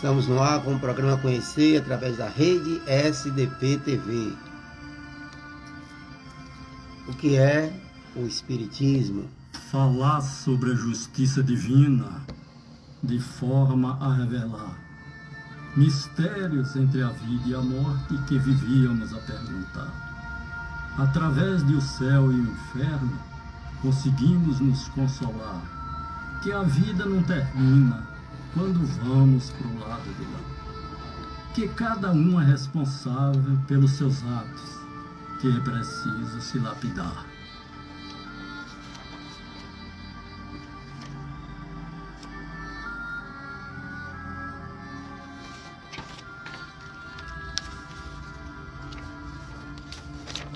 Estamos no ar com o programa Conhecer através da rede SDP TV. O que é o Espiritismo? Falar sobre a justiça divina de forma a revelar mistérios entre a vida e a morte que vivíamos a perguntar. Através do céu e o inferno, conseguimos nos consolar que a vida não termina quando vamos para o lado de lá. Que cada um é responsável pelos seus atos, que é preciso se lapidar.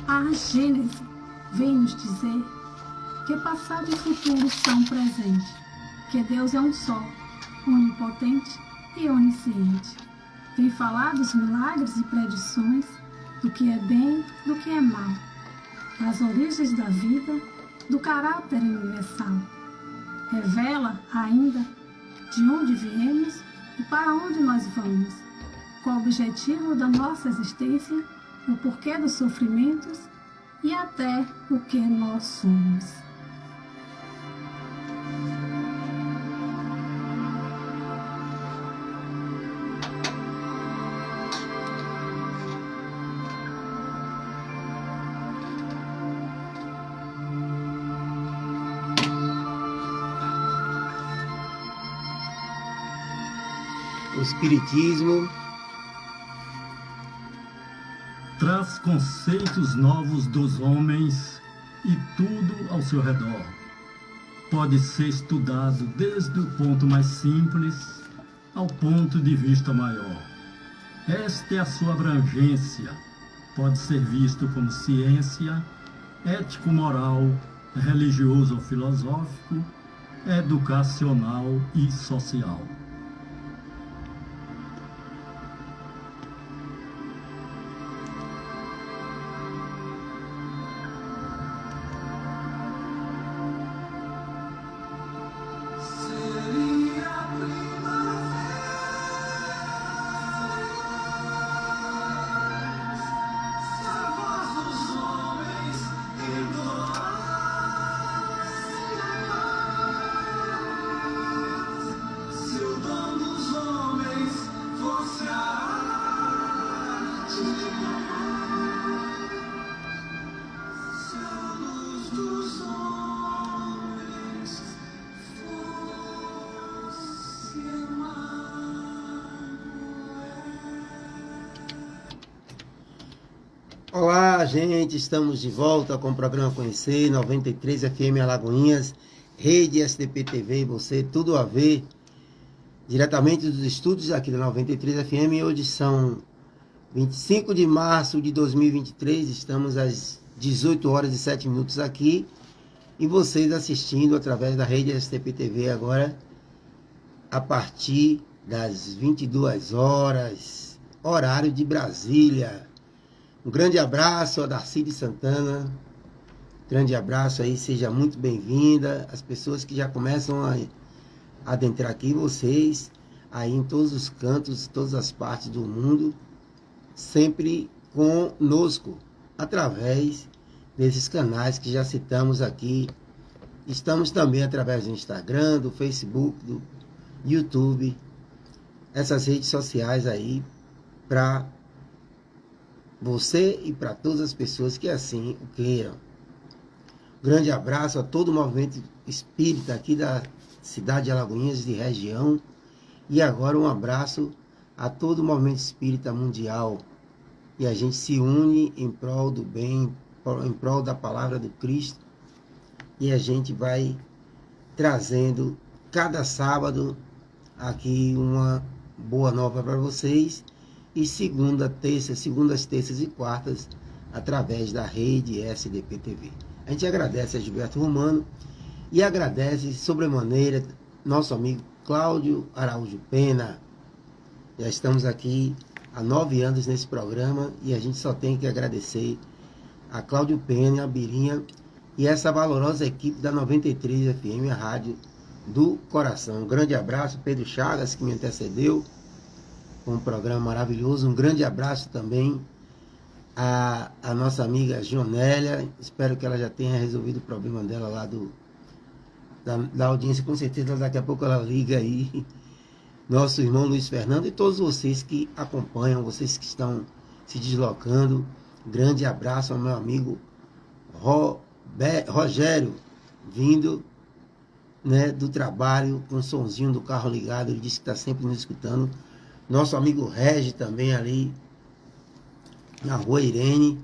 A Gênese vem nos dizer que passado e futuro são presentes, que Deus é um só, onipotente e onisciente. Vem falar dos milagres e predições, do que é bem, do que é mal, das origens da vida, do caráter universal. Revela ainda de onde viemos e para onde nós vamos, qual o objetivo da nossa existência, o porquê dos sofrimentos e até o que nós somos. O Espiritismo traz conceitos novos dos homens e tudo ao seu redor. Pode ser estudado desde o ponto mais simples ao ponto de vista maior. Esta é a sua abrangência. Pode ser visto como ciência, ético-moral, religioso ou filosófico, educacional e social. Olá, gente, estamos de volta com o programa Conhecer, 93 FM Alagoinhas, rede SDP TV e você, tudo a ver, diretamente dos estúdios aqui da 93 FM. Hoje são 25 de março de 2023, estamos às 18 horas e 7 minutos aqui e vocês assistindo através da rede SDP TV agora a partir das 22 horas, horário de Brasília. Um grande abraço a Darcy Santana, grande abraço aí, seja muito bem-vinda. As pessoas que já começam a adentrar aqui, vocês aí em todos os cantos, todas as partes do mundo, sempre conosco, através desses canais que já citamos aqui. Estamos também através do Instagram, do Facebook, do YouTube, essas redes sociais aí, para você e para todas as pessoas que assim o queiram. Grande abraço a todo o movimento espírita aqui da cidade de Alagoinhas, de região. E agora um abraço a todo o movimento espírita mundial. E a gente se une em prol do bem, em prol da palavra do Cristo. E a gente vai trazendo cada sábado aqui uma boa nova para vocês. E segundas, terças e quartas, através da rede SDP TV. A gente agradece a Gilberto Romano e agradece sobremaneira nosso amigo Cláudio Araújo Pena. Já estamos aqui há 9 anos nesse programa e a gente só tem que agradecer a Cláudio Pena, a Birinha e essa valorosa equipe da 93 FM, a rádio do coração. Um grande abraço, Pedro Chagas, que me antecedeu, com um programa maravilhoso. Um grande abraço também à nossa amiga Jonélia. Espero que ela já tenha resolvido o problema dela lá da audiência. Com certeza daqui a pouco ela liga aí. Nosso irmão Luiz Fernando e todos vocês que acompanham, vocês que estão se deslocando. Grande abraço ao meu amigo Rogério, vindo, né, do trabalho com o sonzinho do carro ligado. Ele disse que está sempre nos escutando. Nosso amigo Regi também ali na Rua Irene.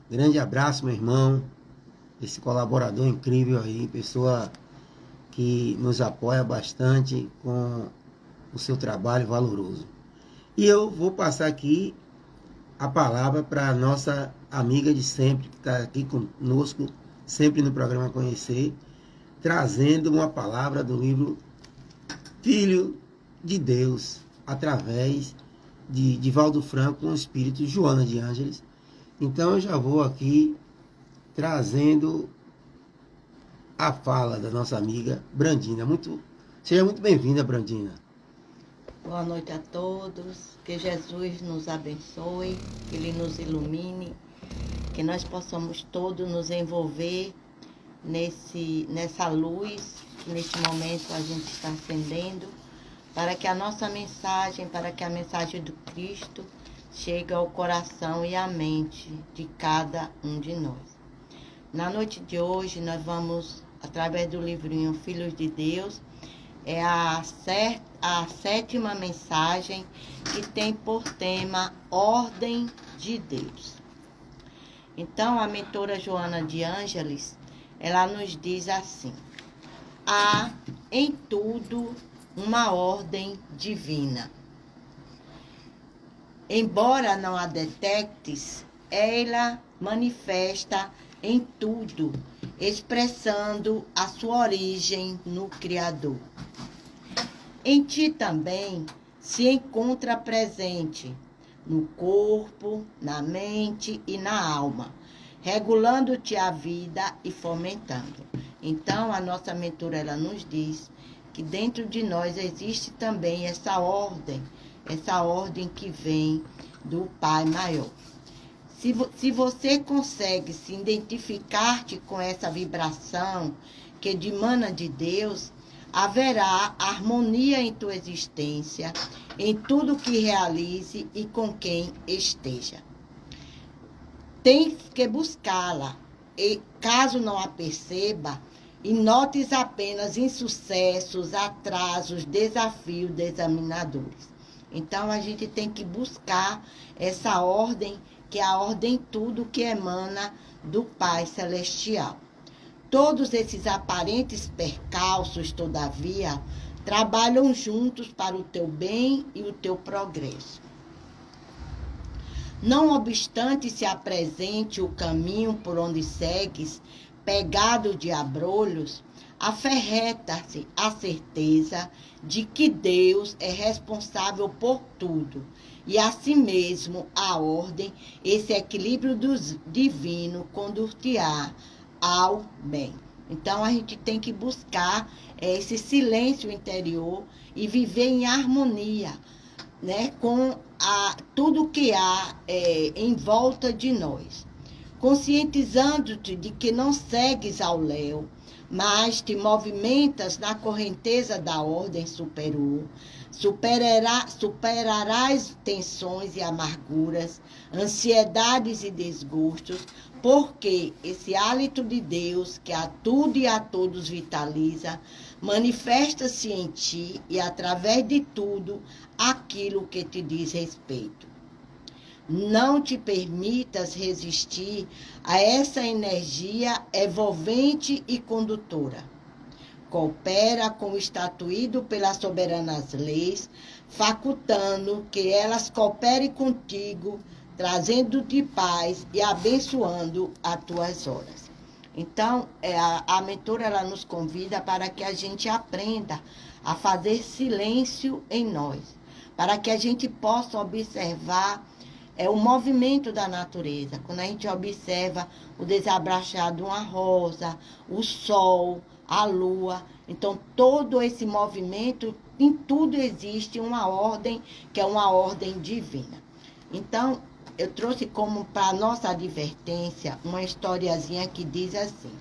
Grande abraço, meu irmão. Esse colaborador incrível aí, pessoa que nos apoia bastante com o seu trabalho valoroso. E eu vou passar aqui a palavra para a nossa amiga de sempre, que está aqui conosco, sempre no programa Conhecer, trazendo uma palavra do livro Filho de Deus, através de Divaldo Franco, com o espírito Joana de Ângeles. Então eu já vou aqui trazendo a fala da nossa amiga Brandina. Seja muito bem-vinda, Brandina. Boa noite a todos, que Jesus nos abençoe, que Ele nos ilumine, que nós possamos todos nos envolver nessa luz que neste momento a gente está acendendo, para que a nossa mensagem, para que a mensagem do Cristo chegue ao coração e à mente de cada um de nós. Na noite de hoje nós vamos, através do livrinho Filhos de Deus, é a sétima mensagem, que tem por tema Ordem de Deus. Então, a mentora Joana de Ângeles, ela nos diz assim: há em tudo uma ordem divina. Embora não a detectes, ela manifesta em tudo, expressando a sua origem no Criador. Em ti também se encontra presente, no corpo, na mente e na alma, regulando-te a vida e fomentando. Então, a nossa mentora, ela nos diz que dentro de nós existe também essa ordem que vem do Pai Maior. Se você consegue se identificar-te com essa vibração que dimana de Deus, haverá harmonia em tua existência, em tudo que realize e com quem esteja. Tens que buscá-la, e caso não a perceba, e notes apenas insucessos, atrasos, desafios examinadores. Então, a gente tem que buscar essa ordem, que é a ordem tudo que emana do Pai Celestial. Todos esses aparentes percalços, todavia, trabalham juntos para o teu bem e o teu progresso. Não obstante se apresente o caminho por onde segues, pegado de abrolhos, aferreta-se a certeza de que Deus é responsável por tudo, e assim mesmo a ordem, esse equilíbrio divino conduz-te-á ao bem. Então a gente tem que buscar esse silêncio interior e viver em harmonia, né, com tudo que há em volta de nós, conscientizando-te de que não segues ao léu, mas te movimentas na correnteza da ordem superior. Superarás tensões e amarguras, ansiedades e desgostos, porque esse hálito de Deus, que a tudo e a todos vitaliza, manifesta-se em ti e através de tudo aquilo que te diz respeito. Não te permitas resistir a essa energia envolvente e condutora. Coopera com o estatuído pelas soberanas leis, facultando que elas cooperem contigo, trazendo-te paz e abençoando as tuas horas. Então, a mentora, ela nos convida para que a gente aprenda a fazer silêncio em nós, para que a gente possa observar o movimento da natureza. Quando a gente observa o desabrachar de uma rosa, o sol, a lua. Então, todo esse movimento, em tudo existe uma ordem, que é uma ordem divina. Então, eu trouxe como para nossa advertência uma historiazinha que diz assim: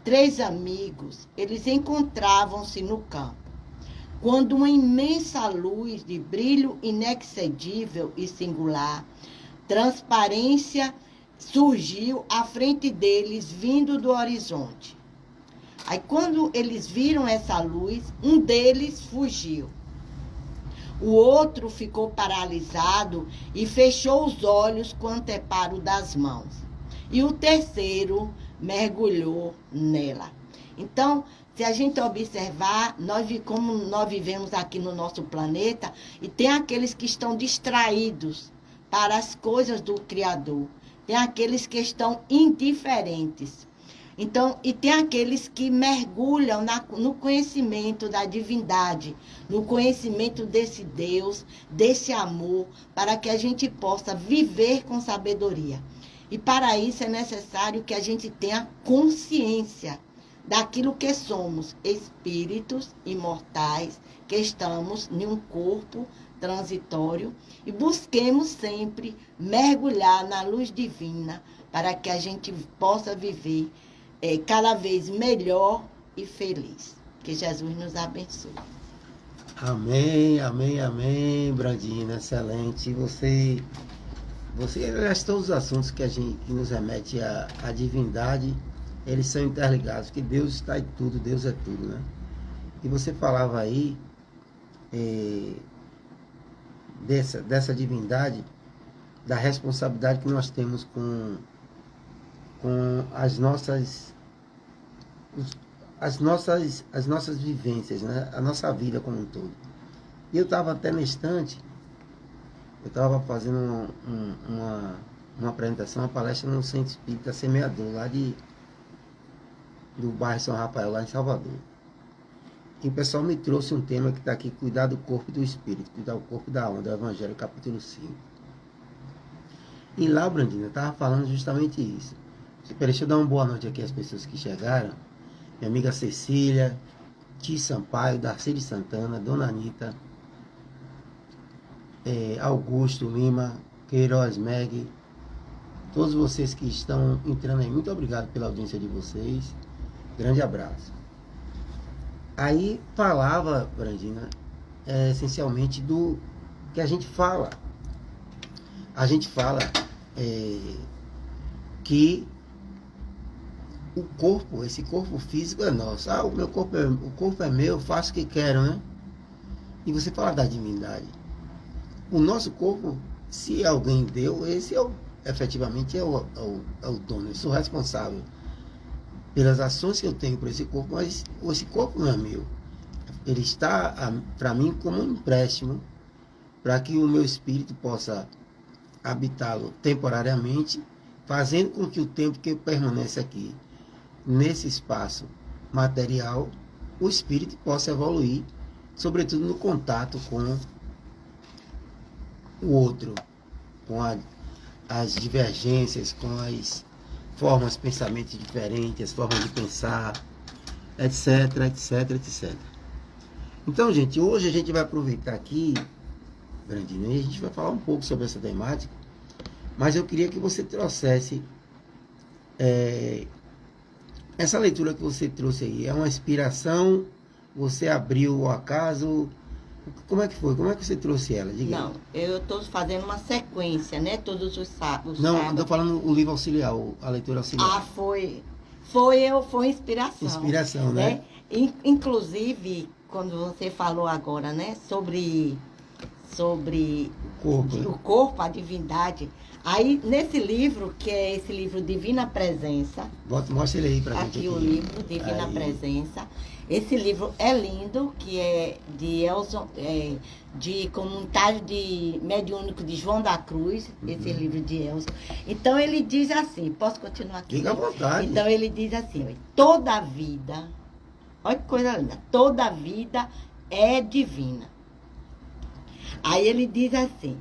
3 amigos, eles encontravam-se no campo, quando uma imensa luz de brilho inexcedível e singular, transparência, surgiu à frente deles, vindo do horizonte. Aí, quando eles viram essa luz, um deles fugiu. O outro ficou paralisado e fechou os olhos com o anteparo das mãos. E o terceiro mergulhou nela. Então, se a gente observar, como nós vivemos aqui no nosso planeta, e tem aqueles que estão distraídos para as coisas do Criador, tem aqueles que estão indiferentes. Então, e tem aqueles que mergulham no conhecimento da divindade, no conhecimento desse Deus, desse amor, para que a gente possa viver com sabedoria. E para isso é necessário que a gente tenha consciência daquilo que somos, espíritos imortais, que estamos em um corpo transitório, e busquemos sempre mergulhar na luz divina, para que a gente possa viver cada vez melhor e feliz. Que Jesus nos abençoe. Amém, amém, amém, Brandina, excelente. Você aliás, todos os assuntos que nos remete à divindade, eles são interligados, porque Deus está em tudo, Deus é tudo, né? E você falava aí dessa divindade, da responsabilidade que nós temos com as nossas vivências, né? A nossa vida como um todo. E eu estava até na estante, eu estava fazendo uma apresentação, uma palestra no Centro Espírita Semeador, lá do bairro São Rafael, lá em Salvador. E o pessoal me trouxe um tema que está aqui: cuidar do corpo e do espírito, cuidar do corpo e da alma, do Evangelho, capítulo 5. E lá, Brandina, eu estava falando justamente isso. Deixa eu dar uma boa noite aqui às pessoas que chegaram. Minha amiga Cecília, Ti Sampaio, Darcy Santana, Dona Anitta, Augusto Lima, Queiroz Meg, todos vocês que estão entrando aí, muito obrigado pela audiência de vocês. Grande abraço. Aí falava, Brandina, essencialmente do que a gente fala. A gente fala que o corpo, esse corpo físico é nosso. O corpo é meu, eu faço o que quero, né? E você fala da divindade. O nosso corpo, se alguém deu, esse efetivamente é o dono. Eu sou responsável pelas ações que eu tenho por esse corpo, mas esse corpo não é meu. Ele está para mim como um empréstimo, para que o meu espírito possa habitá-lo temporariamente, fazendo com que o tempo que permanece aqui, nesse espaço material, o espírito possa evoluir, sobretudo no contato com o outro, com as divergências, com as formas de pensamento diferentes, as formas de pensar, etc, etc, etc. Então, gente, hoje a gente vai aproveitar aqui, Brandina, e a gente vai falar um pouco sobre essa temática, mas eu queria que você trouxesse essa leitura que você trouxe aí. É uma inspiração? Você abriu o acaso? Como é que foi? Como é que você trouxe ela? Diga. Não, eu estou fazendo uma sequência, né? Todos os sábados. Não, eu estou falando o livro auxiliar, a leitura auxiliar. Foi inspiração. Inspiração, né? Inclusive, quando você falou agora, né? Sobre o corpo, a divindade. Aí, nesse livro, que é esse livro Divina Presença. Mostra ele aí pra gente. Aqui o livro Divina Presença. Esse livro é lindo, que é de Elson, de Comunitário de Mediúnico de João da Cruz, esse livro de Elson. Então, ele diz assim, posso continuar aqui? Fica à vontade. Então, ele diz assim, toda vida, olha que coisa linda, toda vida é divina. Aí ele diz assim: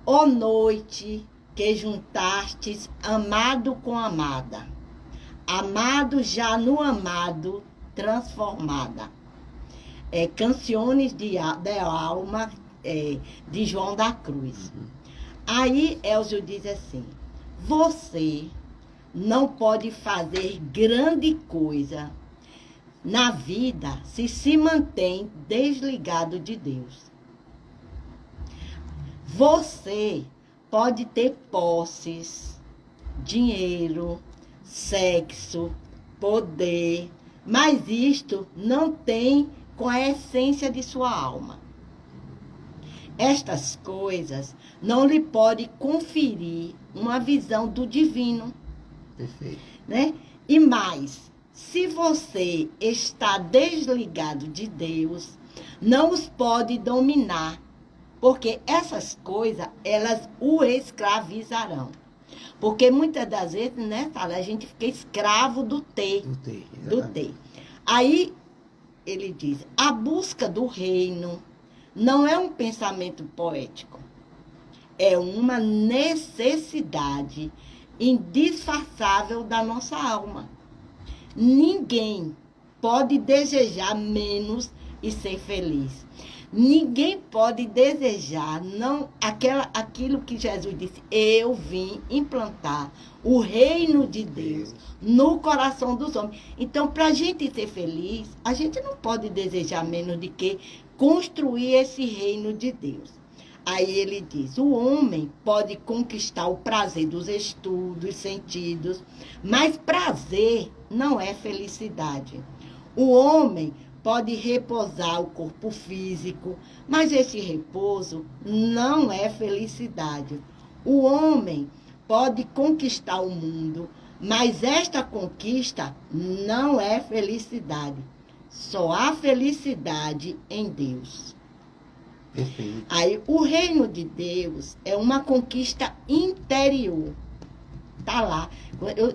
ó noite que juntastes amado com amada, amado já no amado transformada. Canções de alma, de João da Cruz. Aí Elzio diz assim: você não pode fazer grande coisa na vida se mantém desligado de Deus. Você pode ter posses, dinheiro, sexo, poder, mas isto não tem com a essência de sua alma. Estas coisas não lhe podem conferir uma visão do divino. Perfeito. Né? E mais, se você está desligado de Deus, não os pode dominar, porque essas coisas, elas o escravizarão. Porque muitas das vezes, né, a gente fica escravo do ter. Do ter. Aí, ele diz, a busca do reino não é um pensamento poético. É uma necessidade indisfarçável da nossa alma. Ninguém pode desejar menos e ser feliz. Ninguém pode desejar aquilo que Jesus disse: eu vim implantar o reino de Deus no coração dos homens. Então, para a gente ser feliz, a gente não pode desejar menos do que construir esse reino de Deus. Aí ele diz: o homem pode conquistar o prazer dos estudos, sentidos, mas prazer não é felicidade. O homem pode repousar o corpo físico, mas esse repouso não é felicidade. O homem pode conquistar o mundo, mas esta conquista não é felicidade. Só há felicidade em Deus. Perfeito. Aí, o reino de Deus é uma conquista interior. Está lá.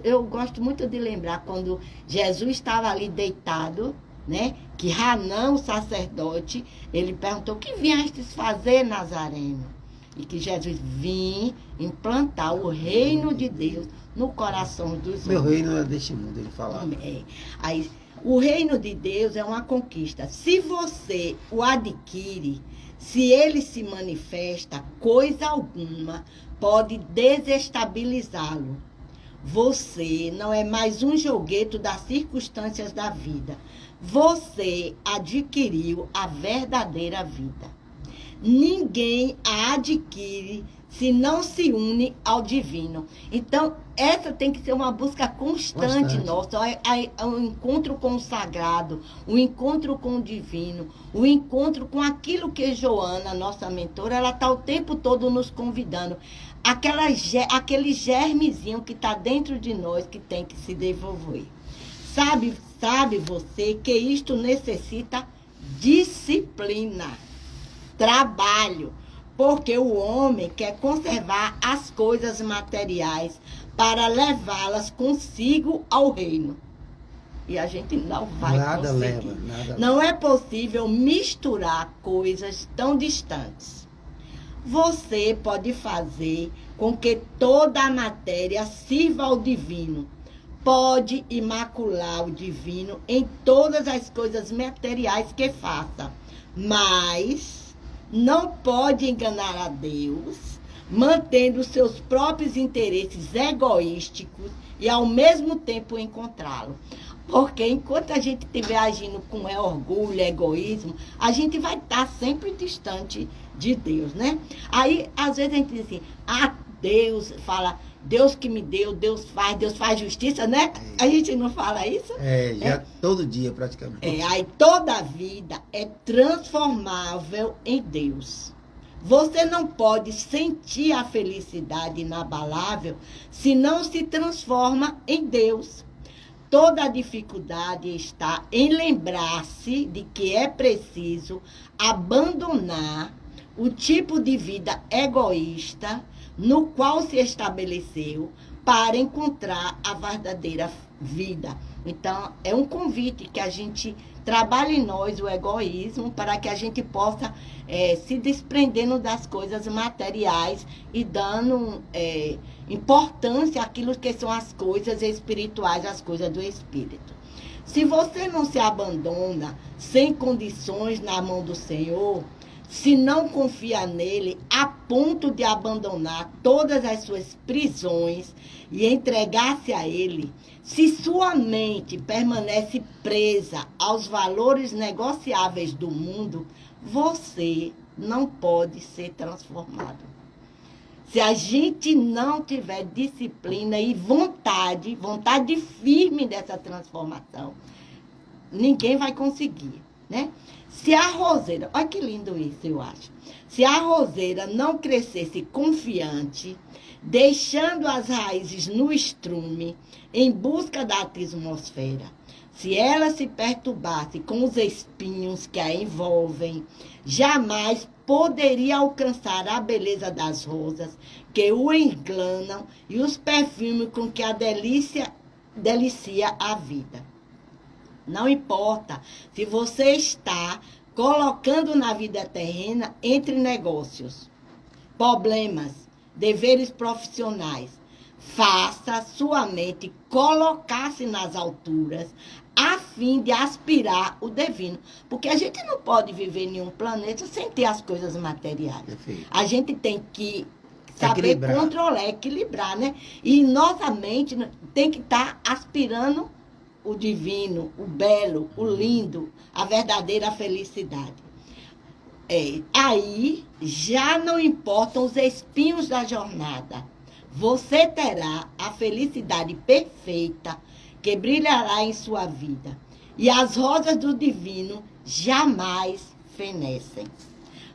Eu gosto muito de lembrar quando Jesus estava ali deitado, né? Que Hanã, o sacerdote, ele perguntou: o que viestes fazer, Nazareno? E que Jesus vinha implantar o reino de Deus no coração dos homens. Meu reino é deste mundo, ele falava. Aí, o reino de Deus é uma conquista. Se você o adquire, se ele se manifesta, coisa alguma pode desestabilizá-lo. Você não é mais um joguete das circunstâncias da vida. Você adquiriu a verdadeira vida. Ninguém a adquire se não se une ao divino. Então, essa tem que ser uma busca constante nossa. O encontro com o sagrado, o encontro com o divino, o encontro com aquilo que Joana, nossa mentora, ela está o tempo todo nos convidando. Aquele germezinho que está dentro de nós que tem que se desenvolver. Sabe você que isto necessita disciplina, trabalho, porque o homem quer conservar as coisas materiais para levá-las consigo ao reino. E a gente não vai conseguir. Não é possível misturar coisas tão distantes. Você pode fazer com que toda a matéria sirva ao divino. Pode imacular o divino em todas as coisas materiais que faça, mas não pode enganar a Deus, mantendo seus próprios interesses egoísticos e ao mesmo tempo encontrá-lo. Porque enquanto a gente estiver agindo com orgulho, egoísmo, a gente vai estar sempre distante de Deus, né? Aí, às vezes a gente diz assim: Deus fala, Deus que me deu, Deus faz justiça, né? A gente não fala isso? Todo dia praticamente. Aí toda a vida é transformável em Deus. Você não pode sentir a felicidade inabalável se não se transforma em Deus. Toda a dificuldade está em lembrar-se de que é preciso abandonar o tipo de vida egoísta no qual se estabeleceu para encontrar a verdadeira vida. Então, é um convite que a gente trabalhe em nós o egoísmo para que a gente possa se desprendendo das coisas materiais e dando importância àquilo que são as coisas espirituais, as coisas do Espírito. Se você não se abandona sem condições na mão do Senhor, se não confia nele a ponto de abandonar todas as suas prisões e entregar-se a ele, se sua mente permanece presa aos valores negociáveis do mundo, você não pode ser transformado. Se a gente não tiver disciplina e vontade firme dessa transformação, ninguém vai conseguir, né? Se a roseira, olha que lindo isso, eu acho. Se a roseira não crescesse confiante, deixando as raízes no estrume, em busca da atmosfera, se ela se perturbasse com os espinhos que a envolvem, jamais poderia alcançar a beleza das rosas que o englanam e os perfumes com que a delicia a vida. Não importa se você está colocando na vida terrena entre negócios, problemas, deveres profissionais. Faça sua mente colocar-se nas alturas a fim de aspirar o divino. Porque a gente não pode viver em nenhum planeta sem ter as coisas materiais. Perfeito. A gente tem que saber controlar, equilibrar, né? E nossa mente tem que estar aspirando o divino, o belo, o lindo, a verdadeira felicidade. Aí já não importam os espinhos da jornada. Você terá a felicidade perfeita que brilhará em sua vida. E as rosas do divino jamais fenecem.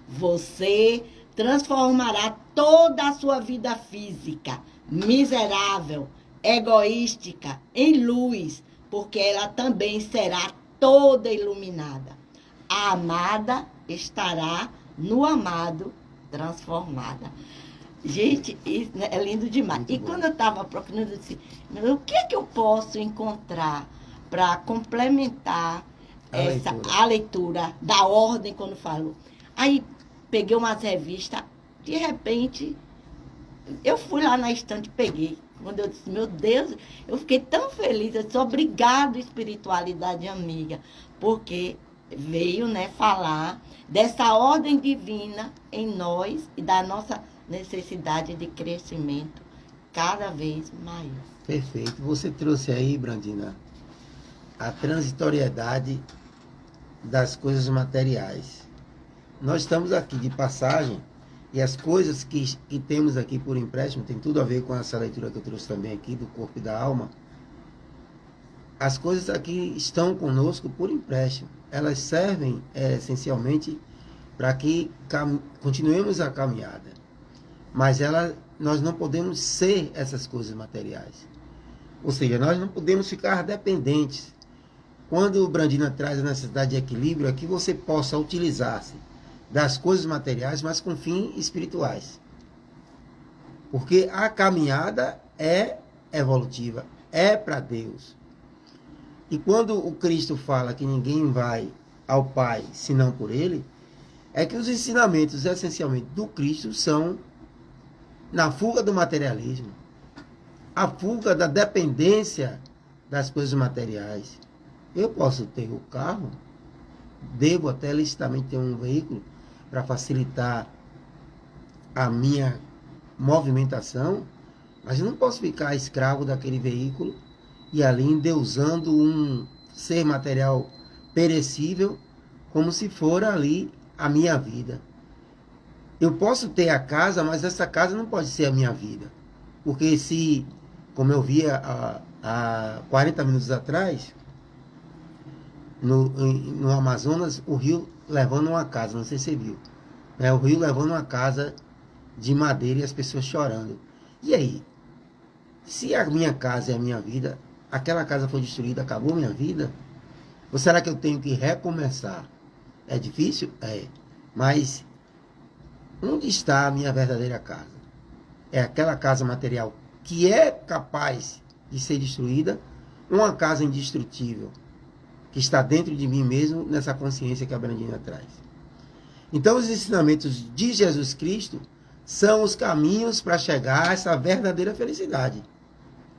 Você transformará toda a sua vida física, miserável, egoística, em luz, porque ela também será toda iluminada. A amada estará no amado transformada. Gente, isso é lindo demais. Muito bom. Quando eu estava procurando, eu disse, o que é que eu posso encontrar para complementar a leitura da ordem, quando falou? Aí peguei umas revistas, de repente, eu fui lá na estante e peguei. Quando eu disse, meu Deus, eu fiquei tão feliz. Eu disse, obrigado, espiritualidade amiga, porque veio, né, falar dessa ordem divina em nós e da nossa necessidade de crescimento cada vez maior. Perfeito. Você trouxe aí, Brandina, a transitoriedade das coisas materiais. Nós estamos aqui de passagem e as coisas que temos aqui por empréstimo tem tudo a ver com essa leitura que eu trouxe também aqui do corpo e da alma. As coisas aqui estão conosco por empréstimo. Elas servem essencialmente para que continuemos a caminhada. Mas nós não podemos ser essas coisas materiais. Ou seja, nós não podemos ficar dependentes. Quando o Brandina traz a necessidade de equilíbrio, é que você possa utilizar-se das coisas materiais, mas com fins espirituais. Porque a caminhada é evolutiva, é para Deus. E quando o Cristo fala que ninguém vai ao Pai senão por Ele, é que os ensinamentos essencialmente do Cristo são na fuga do materialismo, a fuga da dependência das coisas materiais. Eu posso ter o carro, devo até licitamente ter um veículo para facilitar a minha movimentação, mas eu não posso ficar escravo daquele veículo e ali endeusando um ser material perecível como se for ali a minha vida. Eu posso ter a casa, mas essa casa não pode ser a minha vida. Porque se, como eu via há 40 minutos atrás, no Amazonas, o rio levando uma casa, não sei se você viu. O rio levando uma casa de madeira e as pessoas chorando. E aí? Se a minha casa é a minha vida, aquela casa foi destruída, acabou a minha vida? Ou será que eu tenho que recomeçar? É difícil? É. Mas onde está a minha verdadeira casa? É aquela casa material que é capaz de ser destruída, uma casa indestrutível, que está dentro de mim mesmo, nessa consciência que a Brandina traz. Então, os ensinamentos de Jesus Cristo são os caminhos para chegar a essa verdadeira felicidade.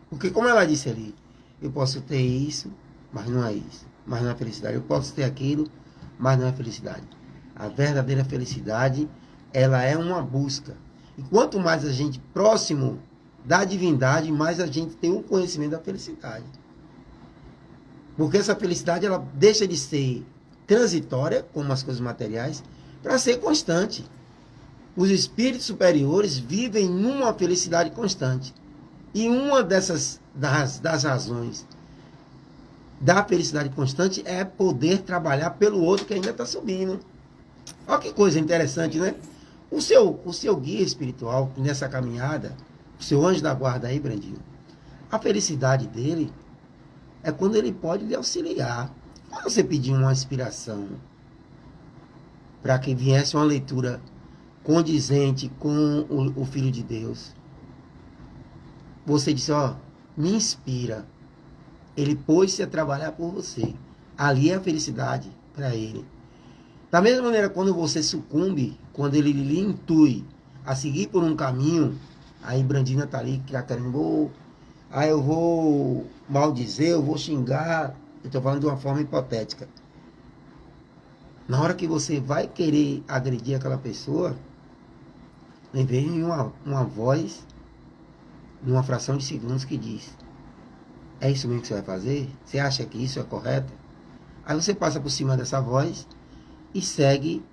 Porque, como ela disse ali, eu posso ter isso, mas não é isso. Mas não é felicidade. Eu posso ter aquilo, mas não é felicidade. A verdadeira felicidade, ela é uma busca. E quanto mais a gente próximo da divindade, mais a gente tem um conhecimento da felicidade. Porque essa felicidade, ela deixa de ser transitória, como as coisas materiais, para ser constante. Os espíritos superiores vivem numa felicidade constante. E uma das razões da felicidade constante é poder trabalhar pelo outro que ainda está subindo. Olha que coisa interessante, né? O seu guia espiritual nessa caminhada, o seu anjo da guarda aí, Brandinho, a felicidade dele é quando ele pode lhe auxiliar. Quando você pedir uma inspiração para que viesse uma leitura condizente com o Filho de Deus, você disse, ó, me inspira. Ele pôs-se a trabalhar por você. Ali é a felicidade para ele. Da mesma maneira, quando você sucumbe, quando ele lhe intui a seguir por um caminho, aí Brandina está ali querendo, eu vou maldizer, eu vou xingar. Eu estou falando de uma forma hipotética. Na hora que você vai querer agredir aquela pessoa, vem uma voz, numa fração de segundos, que diz, é isso mesmo que você vai fazer? Você acha que isso é correto? Aí você passa por cima dessa voz e segue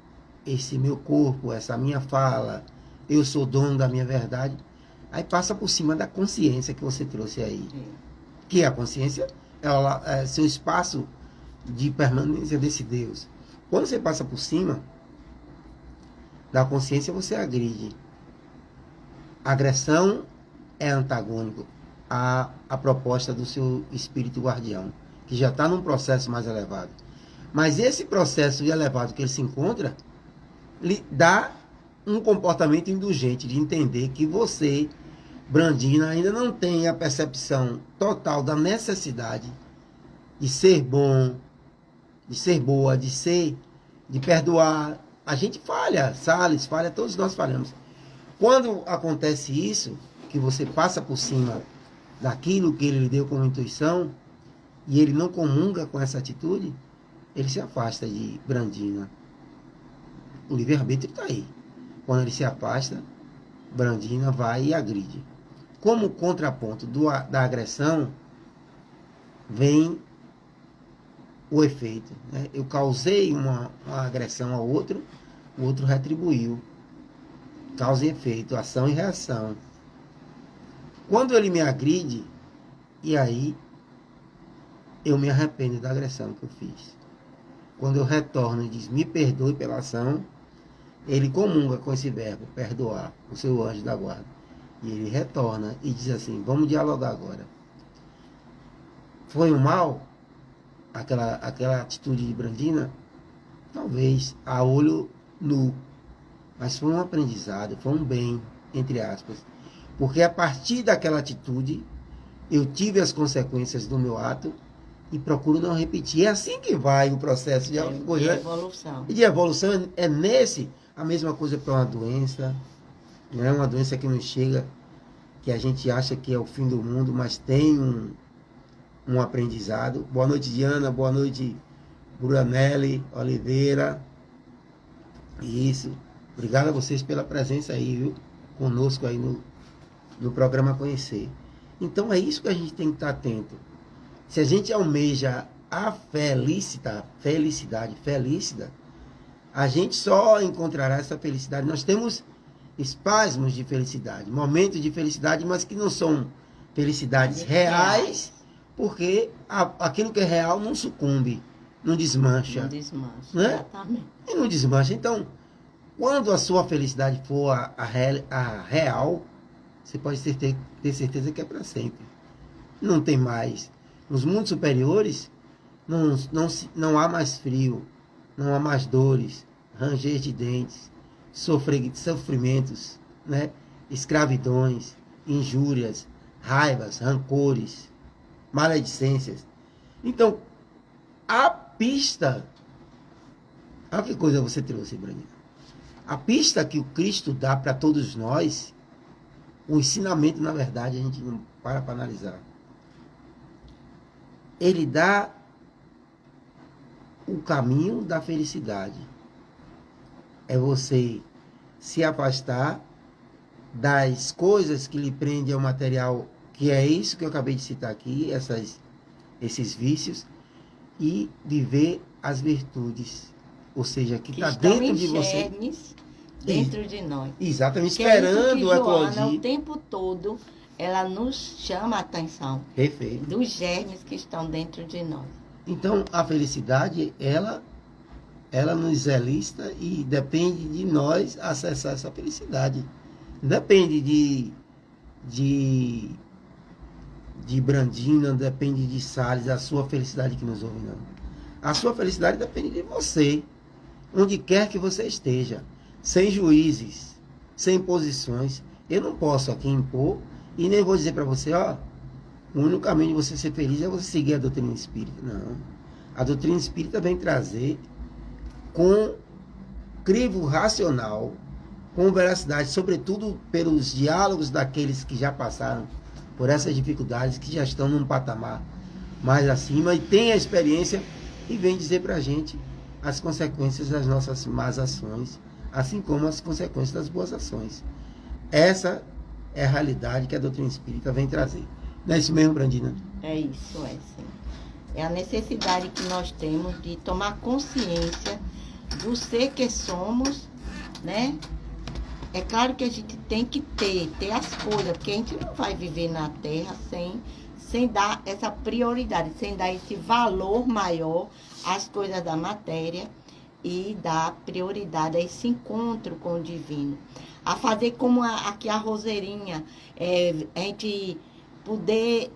esse meu corpo, essa minha fala, eu sou dono da minha verdade. Aí passa por cima da consciência que você trouxe aí. Que a consciência é seu espaço de permanência desse Deus. Quando você passa por cima da consciência, você agride. A agressão é antagônico à proposta do seu espírito guardião, que já está num processo mais elevado. Mas esse processo elevado que ele se encontra, lhe dá um comportamento indulgente de entender que você, Brandina, ainda não tem a percepção total da necessidade de ser bom, de ser boa, de perdoar. A gente falha, Salles falha, todos nós falhamos. Quando acontece isso, que você passa por cima daquilo que ele lhe deu como intuição, e ele não comunga com essa atitude, ele se afasta de Brandina. O livre-arbítrio está aí. Quando ele se afasta, Brandina vai e agride. Como contraponto da agressão, vem o efeito, né? Eu causei uma agressão ao outro, o outro retribuiu. Causa e efeito, ação e reação. Quando ele me agride, e aí eu me arrependo da agressão que eu fiz. Quando eu retorno e diz, me perdoe pela ação, ele comunga com esse verbo, perdoar, o seu anjo da guarda. E ele retorna e diz assim, vamos dialogar agora. Foi um mal, aquela atitude de Brandina? Talvez, a olho nu. Mas foi um aprendizado, foi um bem, entre aspas. Porque a partir daquela atitude, eu tive as consequências do meu ato e procuro não repetir. É assim que vai o processo de evolução. E de evolução é nesse, a mesma coisa para uma doença. Não é uma doença que nos chega, que a gente acha que é o fim do mundo, mas tem um aprendizado. Boa noite, Diana. Boa noite, Bruanelli Oliveira. Isso. Obrigado a vocês pela presença aí, viu? Conosco aí no programa Conhecer. Então é isso que a gente tem que estar atento. Se a gente almeja a felicidade, a gente só encontrará essa felicidade. Nós temos espasmos de felicidade, momentos de felicidade, mas que não são felicidades reais, porque aquilo que é real não sucumbe, não desmancha. Não desmancha, né? Exatamente. E não desmancha. Então, quando a sua felicidade for a real, você pode ter certeza que é para sempre. Não tem mais. Nos mundos superiores, não há mais frio, não há mais dores, ranger de dentes, sofrimentos, né? Escravidões, injúrias, raivas, rancores, maledicências. Então, a pista... Olha que coisa você trouxe, Brandinho. A pista que o Cristo dá para todos nós, o ensinamento, na verdade, a gente não para analisar. Ele dá o caminho da felicidade. É você se afastar das coisas que lhe prendem ao material, que é isso que eu acabei de citar aqui, esses vícios, e viver as virtudes, ou seja, que está dentro de você. Dentro de nós. Exatamente, que esperando é eclodir. O tempo todo, ela nos chama a atenção. Perfeito. Dos germes que estão dentro de nós. Então, a felicidade, ela nos é lista e depende de nós acessar essa felicidade. Depende de Brandina, depende de Salles, a sua felicidade que nos ouve, não. A sua felicidade depende de você, onde quer que você esteja, sem juízes, sem imposições. Eu não posso aqui impor e nem vou dizer para você, ó, o único caminho de você ser feliz é você seguir a doutrina espírita. Não. A doutrina espírita vem trazer com crivo racional, com veracidade, sobretudo pelos diálogos daqueles que já passaram por essas dificuldades, que já estão num patamar mais acima e têm a experiência e vem dizer para a gente as consequências das nossas más ações, assim como as consequências das boas ações. Essa é a realidade que a doutrina espírita vem trazer. Não é isso mesmo, Brandina? É isso, sim. É a necessidade que nós temos de tomar consciência do ser que somos, né? É claro que a gente tem que ter as coisas, porque a gente não vai viver na Terra sem dar essa prioridade, sem dar esse valor maior às coisas da matéria e dar prioridade a esse encontro com o divino. A fazer como aqui a Roseirinha, a gente poder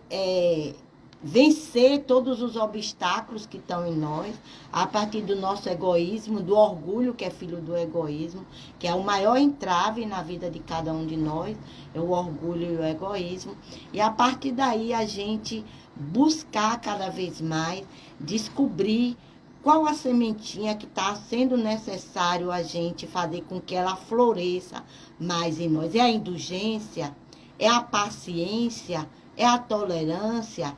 vencer todos os obstáculos que estão em nós, a partir do nosso egoísmo, do orgulho, que é filho do egoísmo, que é o maior entrave na vida de cada um de nós, é o orgulho e o egoísmo. E a partir daí a gente buscar cada vez mais, descobrir qual a sementinha que está sendo necessário a gente fazer com que ela floresça mais em nós. É a indulgência, é a paciência, é a tolerância,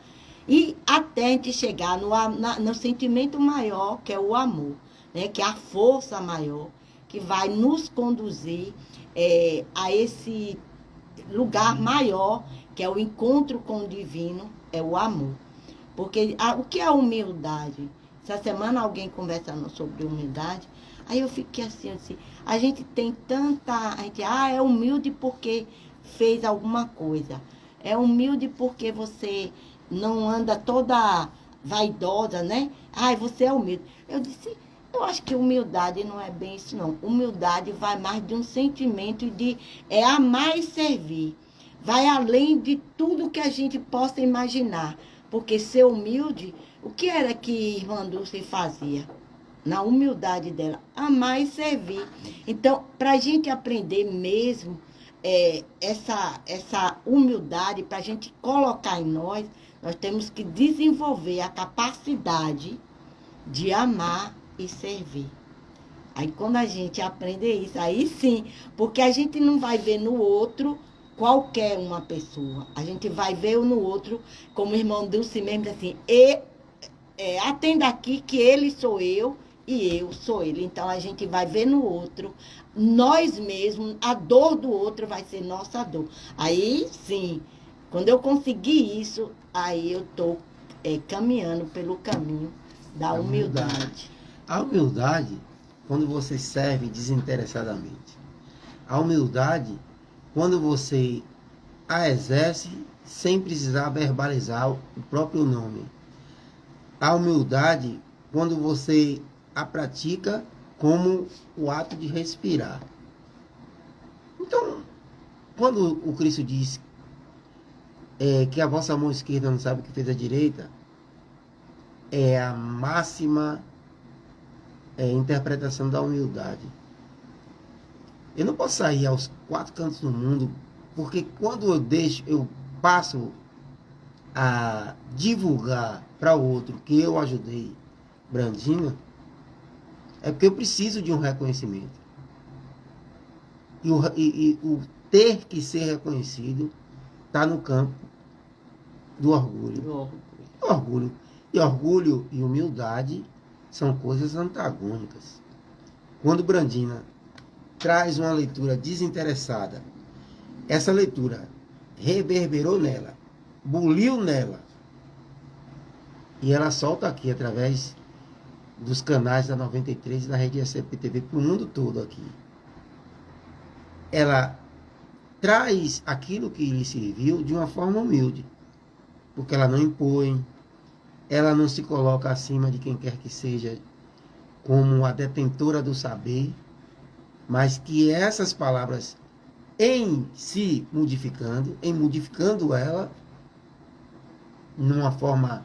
e até a gente chegar no sentimento maior, que é o amor, né? Que é a força maior, que vai nos conduzir a esse lugar maior, que é o encontro com o divino, é o amor. Porque o que é a humildade? Essa semana alguém conversando sobre humildade, aí eu fiquei assim, a gente tem a gente, é humilde porque fez alguma coisa. É humilde porque você não anda toda vaidosa, né? Você é humilde. Eu acho que humildade não é bem isso, não. Humildade vai mais de um sentimento de amar e servir. Vai além de tudo que a gente possa imaginar. Porque ser humilde, o que era que irmã Dulce fazia? Na humildade dela, amar e servir. Então, para a gente aprender mesmo essa humildade, para a gente colocar em nós temos que desenvolver a capacidade de amar e servir. Aí quando a gente aprender isso, aí sim, porque a gente não vai ver no outro qualquer uma pessoa. A gente vai ver no outro, como o irmão Dulce mesmo, assim, atenda aqui que ele sou eu e eu sou ele. Então a gente vai ver no outro, nós mesmos, a dor do outro vai ser nossa dor. Aí sim, quando eu conseguir isso, aí eu estou caminhando pelo caminho da humildade. A humildade, quando você serve desinteressadamente. A humildade, quando você a exerce sem precisar verbalizar o próprio nome. A humildade, quando você a pratica como o ato de respirar. Então, quando o Cristo diz que a vossa mão esquerda não sabe o que fez a direita, é a máxima interpretação da humildade. Eu não posso sair aos 4 cantos do mundo, porque quando eu passo a divulgar para o outro que eu ajudei Brandina, é porque eu preciso de um reconhecimento. E o ter que ser reconhecido está no campo do orgulho. E orgulho e humildade são coisas antagônicas. Quando Brandina traz uma leitura desinteressada, essa leitura reverberou nela, buliu nela, e ela solta aqui, através dos canais da 93 e da Rede SBPTV, para o mundo todo aqui. Ela traz aquilo que lhe serviu de uma forma humilde, porque ela não impõe, ela não se coloca acima de quem quer que seja como a detentora do saber, mas que essas palavras, em se modificando ela, numa forma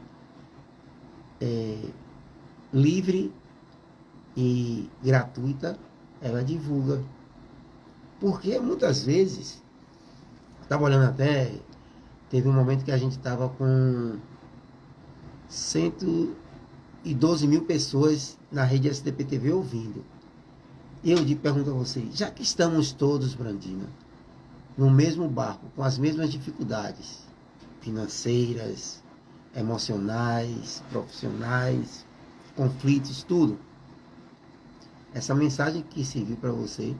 livre e gratuita, ela divulga. Porque muitas vezes, estava olhando até, teve um momento que a gente estava com 112 mil pessoas na rede SBPTV ouvindo. Eu pergunto a vocês, já que estamos todos, Brandina, no mesmo barco, com as mesmas dificuldades financeiras, emocionais, profissionais, conflitos, tudo. Essa mensagem que serviu para você,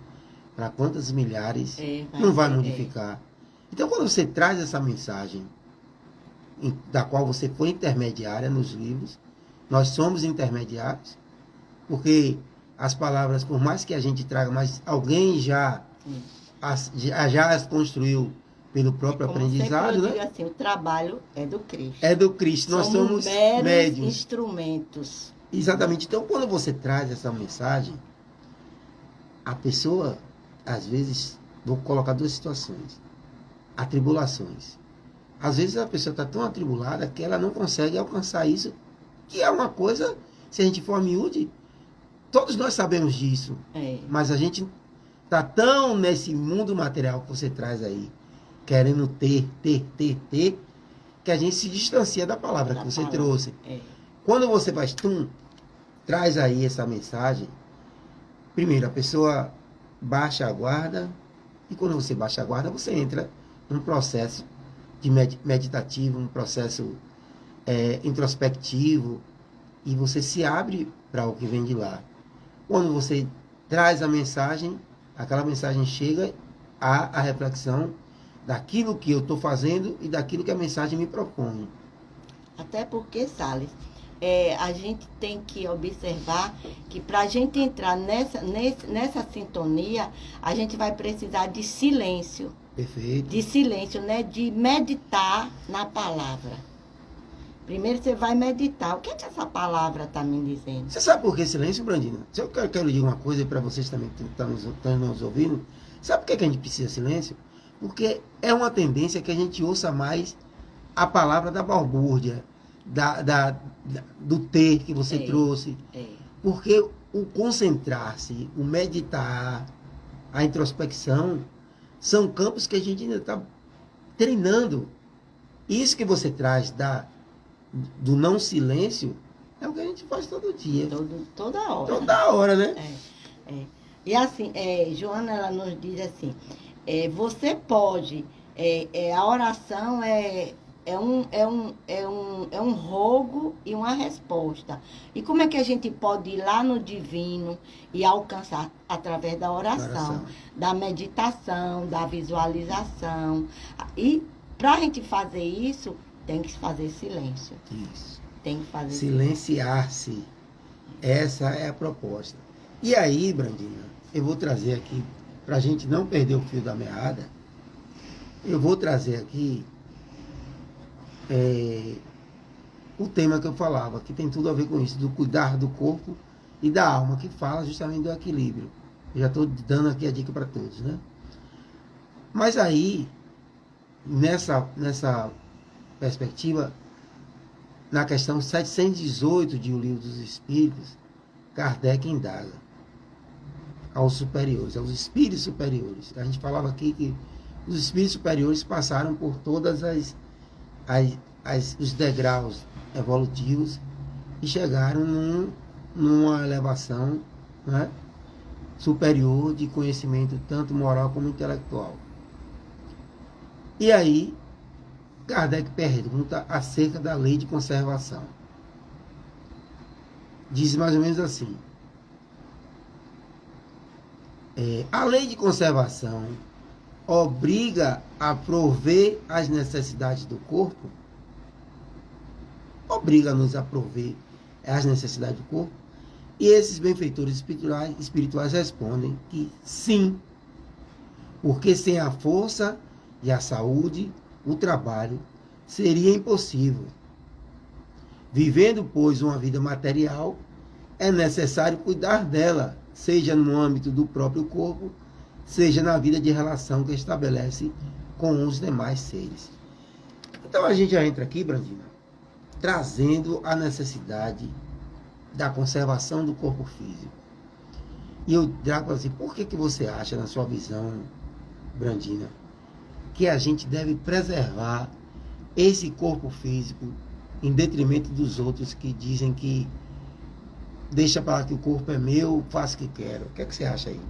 para quantas milhares, não vai modificar. Então, quando você traz essa mensagem, da qual você foi intermediária nos livros, nós somos intermediários, porque as palavras, por mais que a gente traga, mas alguém já as construiu pelo próprio aprendizado, né? Assim, o trabalho é do Cristo. É do Cristo. Nós somos médios, instrumentos. Exatamente. Então, quando você traz essa mensagem, a pessoa, às vezes, vou colocar duas situações. Atribulações. Às vezes a pessoa está tão atribulada que ela não consegue alcançar isso, que é uma coisa, se a gente for miúde, todos nós sabemos disso. Mas a gente está tão nesse mundo material que você traz aí, querendo ter, que a gente se distancia da palavra que você trouxe. Quando você faz traz aí essa mensagem, primeiro, a pessoa baixa a guarda, e quando você baixa a guarda, você entra num processo de meditativo, um processo introspectivo, e você se abre para o que vem de lá. Quando você traz a mensagem, aquela mensagem chega à reflexão daquilo que eu estou fazendo e daquilo que a mensagem me propõe. Até porque, Salles, a gente tem que observar que para a gente entrar nessa sintonia, a gente vai precisar de silêncio. Perfeito. De silêncio, né? De meditar na palavra. Primeiro você vai meditar. O que é que essa palavra está me dizendo? Você sabe por que silêncio, Brandina? Se eu quero dizer uma coisa para vocês também que estão nos ouvindo. Sabe por que a gente precisa de silêncio? Porque é uma tendência que a gente ouça mais a palavra da balbúrdia, do ter que você trouxe. Porque o concentrar-se, o meditar, a introspecção, são campos que a gente ainda está treinando. Isso que você traz do não silêncio é o que a gente faz todo dia. Toda hora. Toda hora, né? E assim, Joana, ela nos diz assim, você pode, a oração é um rogo e uma resposta. E como é que a gente pode ir lá no divino e alcançar? Através da oração, da meditação, da visualização. E para a gente fazer isso, tem que fazer silêncio. Isso. Tem que fazer silenciar-se. Essa é a proposta. E aí, Brandina, eu vou trazer aqui, para a gente não perder o fio da meada, eu vou trazer aqui o tema que eu falava, que tem tudo a ver com isso, do cuidar do corpo e da alma, que fala justamente do equilíbrio. Eu já estou dando aqui a dica para todos, né? Mas aí, nessa perspectiva, na questão 718 de O Livro dos Espíritos, Kardec indaga aos superiores, aos espíritos superiores. A gente falava aqui que os espíritos superiores passaram por todas os degraus evolutivos e chegaram numa elevação, né, superior de conhecimento tanto moral como intelectual. E aí, Kardec pergunta acerca da lei de conservação. diz mais ou menos assim: a lei de conservação obriga a prover as necessidades do corpo, obriga-nos a prover as necessidades do corpo, e esses benfeitores espirituais respondem que sim, porque sem a força e a saúde, o trabalho seria impossível. Vivendo, pois, uma vida material, é necessário cuidar dela, seja no âmbito do próprio corpo, seja na vida de relação que estabelece com os demais seres. Então a gente já entra aqui, Brandina, trazendo a necessidade da conservação do corpo físico. E eu trago assim, por que você acha, na sua visão, Brandina, que a gente deve preservar esse corpo físico em detrimento dos outros que dizem que deixa para lá que o corpo é meu, faço o que quero? O que é que você acha aí?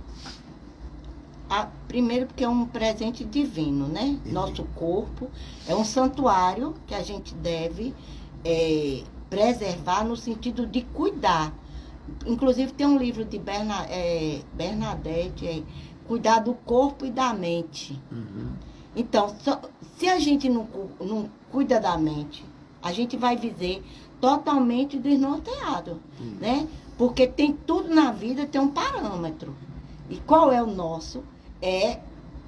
Primeiro porque é um presente divino, né? Nosso corpo é um santuário que a gente deve preservar no sentido de cuidar. Inclusive tem um livro de Bernadette, Cuidar do Corpo e da Mente. Uhum. Então, se a gente não cuida da mente, a gente vai viver totalmente desnorteado, né? Porque tem tudo na vida, tem um parâmetro. E qual é o nosso? É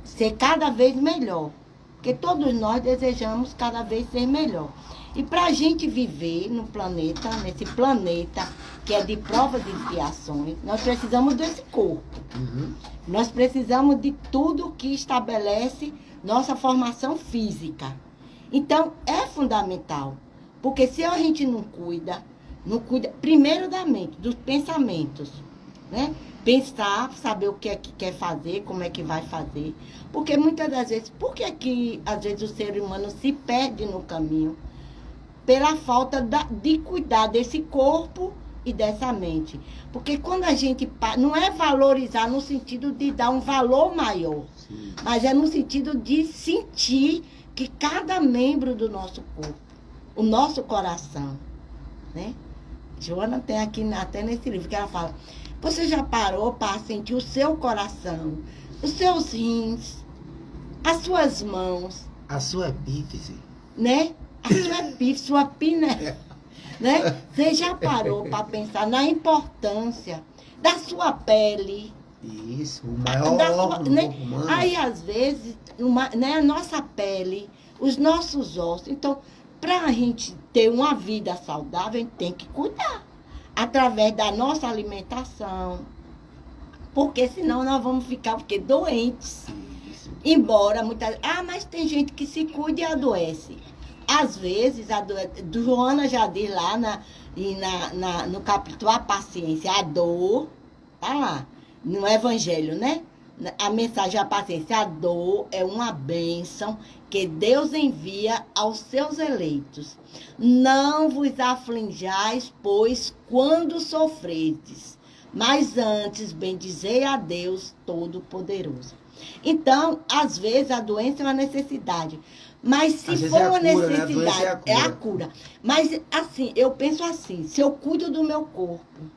ser cada vez melhor. Porque todos nós desejamos cada vez ser melhor. E para a gente viver no planeta, nesse planeta que é de provas e expiações, nós precisamos desse corpo. Uhum. Nós precisamos de tudo que estabelece nossa formação física. Então, é fundamental. Porque se a gente não cuida primeiro da mente, dos pensamentos, né? Pensar, saber o que é que quer fazer, como é que vai fazer. Porque muitas das vezes, por que às vezes o ser humano se perde no caminho? Pela falta de cuidar desse corpo e dessa mente. Porque quando a gente... Não é valorizar no sentido de dar um valor maior, sim, mas é no sentido de sentir que cada membro do nosso corpo, o nosso coração, né? Joana tem aqui até nesse livro que ela fala: você já parou para sentir o seu coração, os seus rins, as suas mãos, a sua epífise, né? A sua epífise, sua piné, né? Você já parou para pensar na importância da sua pele? Isso, o maior órgão do corpo humano. Aí, às vezes, né, a nossa pele, os nossos ossos. Então, para a gente ter uma vida saudável, a gente tem que cuidar. Através da nossa alimentação. Porque senão nós vamos ficar doentes. Embora muitas... mas tem gente que se cuida e adoece. Às vezes, Joana já diz lá no capítulo A Paciência, a dor, tá lá, no Evangelho, né? A mensagem da paciência, a dor é uma bênção que Deus envia aos seus eleitos. Não vos aflinjais, pois, quando sofredes, mas antes bendizei a Deus Todo-Poderoso. Então, às vezes, a doença é uma necessidade. Mas se for uma necessidade, é a cura. Mas, assim, eu penso assim, se eu cuido do meu corpo,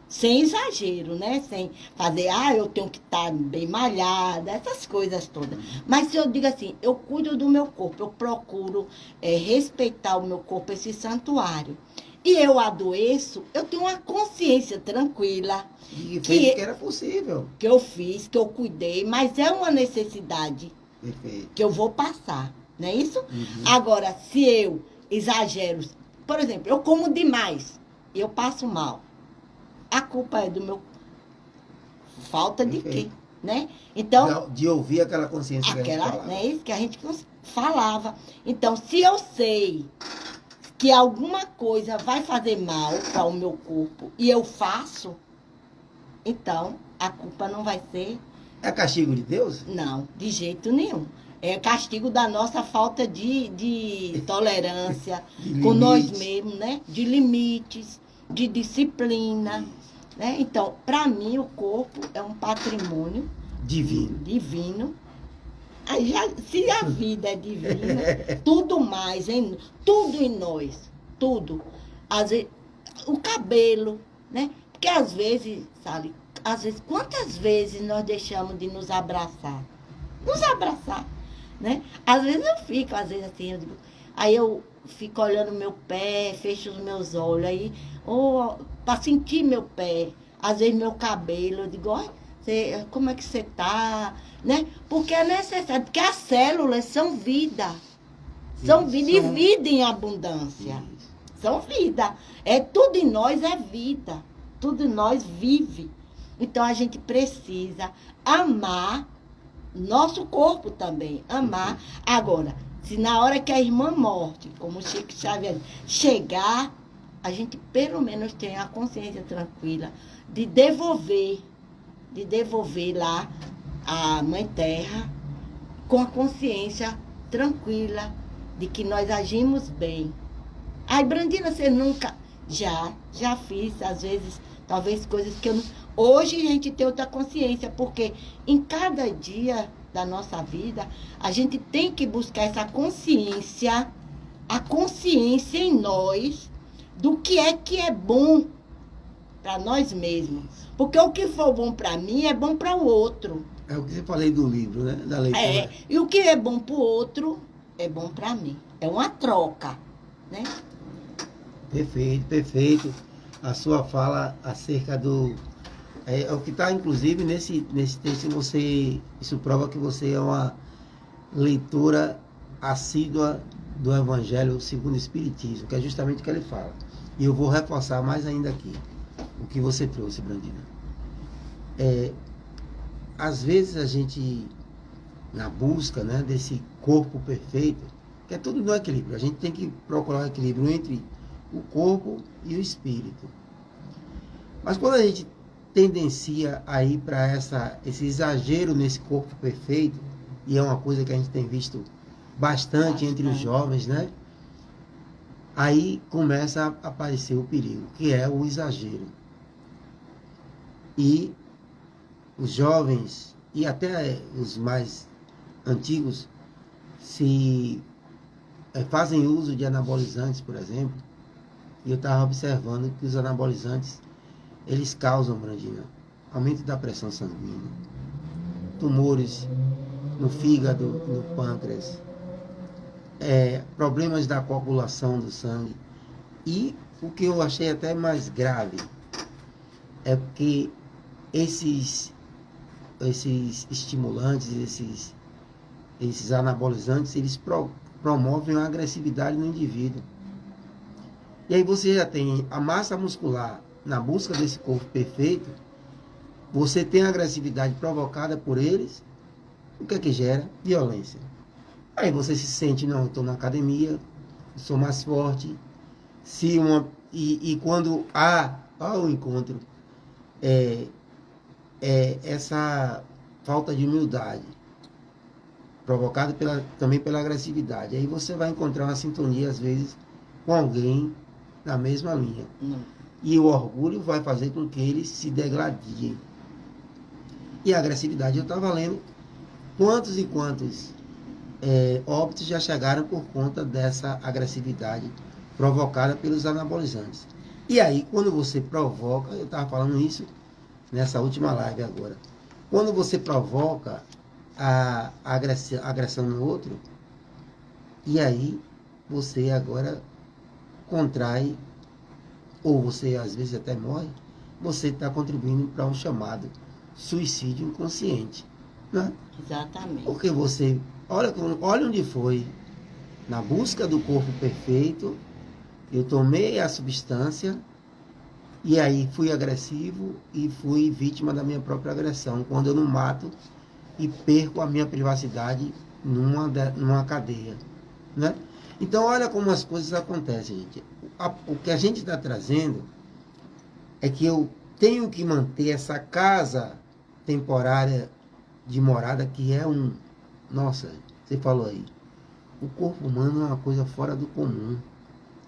sem exagero, né? Sem fazer, eu tenho que estar bem malhada, essas coisas todas. Mas se eu digo assim, eu cuido do meu corpo, eu procuro respeitar o meu corpo, esse santuário, e eu adoeço, eu tenho uma consciência tranquila. E que era possível. Que eu fiz, que eu cuidei, mas é uma necessidade. Perfeito. Que eu vou passar, não é isso? Uhum. Agora, se eu exagero, por exemplo, eu como demais e eu passo mal, a culpa é do meu... Falta de quê? Né? Então... De ouvir aquela consciência que a gente falava. Né, isso que a gente falava. Então, se eu sei que alguma coisa vai fazer mal para o meu corpo e eu faço, então a culpa não vai ser... É castigo de Deus? Não, de jeito nenhum. É castigo da nossa falta de tolerância com nós mesmos, né? De limites, de disciplina. Né? Então, para mim, o corpo é um patrimônio divino. Aí se a vida é divina, tudo mais, tudo em nós, tudo. Às vezes, o cabelo, né? Porque às vezes, sabe, quantas vezes nós deixamos de nos abraçar? Nos abraçar, né? Às vezes eu fico, assim, eu digo, aí eu fico olhando meu pé, fecho os meus olhos, aí, para sentir meu pé, às vezes meu cabelo, eu digo, olha, como é que você tá, né? Porque é necessário, porque as células são vida. São vida e vida em abundância. São vida. Tudo em nós é vida. Tudo em nós vive. Então a gente precisa amar nosso corpo também. Amar. Agora, se na hora que a irmã morte, como o Chico Xavier, chegar, a gente pelo menos tem a consciência tranquila de devolver lá a Mãe Terra com a consciência tranquila de que nós agimos bem. Ai, Brandina, você nunca... Já fiz, às vezes, talvez coisas que eu não... Hoje a gente tem outra consciência, porque em cada dia da nossa vida, a gente tem que buscar essa consciência, a consciência em nós do que é bom para nós mesmos. Porque o que for bom para mim é bom para o outro. É o que você falei do livro, né? Da leitura. E o que é bom para o outro é bom para mim. É uma troca, né? Perfeito, perfeito. A sua fala acerca do... É o que está, inclusive, nesse texto, isso prova que você é uma leitora assídua do Evangelho segundo o Espiritismo, que é justamente o que ele fala. E eu vou reforçar mais ainda aqui o que você trouxe, Brandina. Às vezes a gente, na busca, né, desse corpo perfeito, que é tudo no equilíbrio, a gente tem que procurar um equilíbrio entre o corpo e o espírito. Mas quando a gente tendencia a ir para esse exagero nesse corpo perfeito, e é uma coisa que a gente tem visto bastante entre os jovens, né? Aí começa a aparecer o perigo, que é o exagero. E os jovens, e até os mais antigos, fazem uso de anabolizantes, por exemplo, e eu estava observando que os anabolizantes, eles causam, Brandina, aumento da pressão sanguínea, tumores no fígado, no pâncreas, problemas da coagulação do sangue. E o que eu achei até mais grave é porque esses estimulantes, esses anabolizantes, eles promovem a agressividade no indivíduo. E aí você já tem a massa muscular na busca desse corpo perfeito, você tem a agressividade provocada por eles, o que é que gera? Violência. Aí você se sente, não, eu estou na academia, sou mais forte, quando há o encontro, essa falta de humildade, provocada também pela agressividade, aí você vai encontrar uma sintonia, às vezes, com alguém na mesma linha. E o orgulho vai fazer com que eles se degradiem. E a agressividade, eu estava lendo quantos e quantos óbitos já chegaram por conta dessa agressividade provocada pelos anabolizantes. E aí, quando você provoca, eu estava falando isso nessa última live agora, quando você provoca a agressão no outro, e aí você agora contrai, ou você às vezes até morre, você está contribuindo para um chamado suicídio inconsciente, né? Exatamente. Porque você, olha onde foi, na busca do corpo perfeito, eu tomei a substância, e aí fui agressivo e fui vítima da minha própria agressão, quando eu não mato e perco a minha privacidade numa cadeia, né? Então, olha como as coisas acontecem, gente. O que a gente está trazendo é que eu tenho que manter essa casa temporária de morada, que é nossa, você falou aí, o corpo humano é uma coisa fora do comum.